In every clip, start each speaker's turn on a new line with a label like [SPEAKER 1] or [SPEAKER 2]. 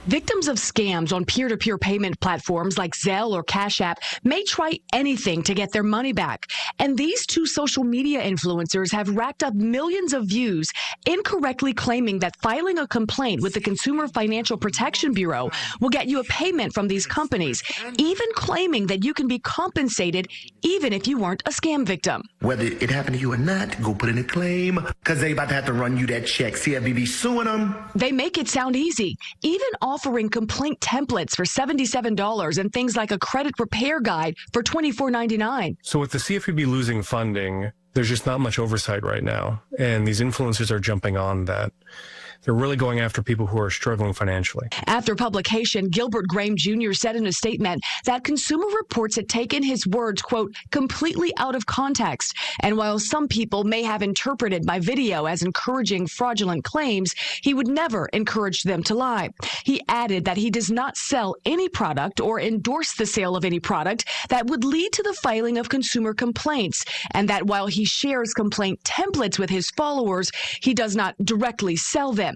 [SPEAKER 1] Victims of scams on peer-to-peer payment platforms like Zelle or Cash App may try anything to get their money back. And these two social media influencers have racked up millions of views, incorrectly claiming that filing a complaint with the Consumer Financial Protection Bureau will get you a payment from these companies, even claiming that you can be compensated even if you weren't a scam victim.
[SPEAKER 2] Whether it happened to you or not, go put in a claim, because they about to have to run you that check. CFPB suing them.
[SPEAKER 1] They make it sound easy, even offering complaint templates for $77 and things like a credit repair guide for $24.99.
[SPEAKER 3] So with the CFPB losing funding, there's just not much oversight right now. And these influencers are jumping on that. They're really going after people who are struggling financially.
[SPEAKER 1] After publication, Gilbert Graham Jr. said in a statement that Consumer Reports had taken his words, quote, completely out of context. And while some people may have interpreted my video as encouraging fraudulent claims, he would never encourage them to lie. He added that he does not sell any product or endorse the sale of any product that would lead to the filing of consumer complaints, and that while he shares complaint templates with his followers, he does not directly sell them.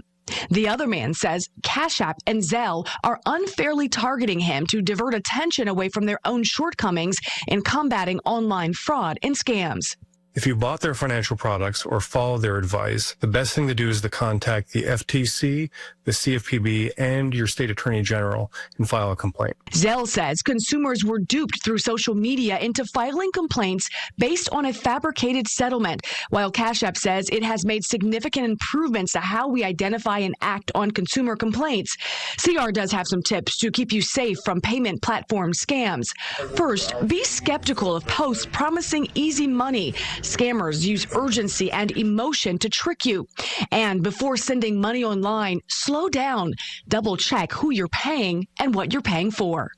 [SPEAKER 1] The other man says Cash App and Zelle are unfairly targeting him to divert attention away from their own shortcomings in combating online fraud and scams.
[SPEAKER 3] If you bought their financial products or follow their advice, the best thing to do is to contact the FTC, the CFPB, and your state attorney general and file a complaint.
[SPEAKER 1] Zelle says consumers were duped through social media into filing complaints based on a fabricated settlement, while Cash App says it has made significant improvements to how we identify and act on consumer complaints. CR does have some tips to keep you safe from payment platform scams. First, be skeptical of posts promising easy money. Scammers use urgency and emotion to trick you. And before sending money online, slow down. Double check who you're paying and what you're paying for.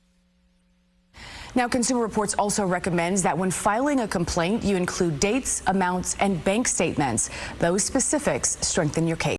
[SPEAKER 4] Now, Consumer Reports also recommends that when filing a complaint, you include dates, amounts, and bank statements. Those specifics strengthen your case.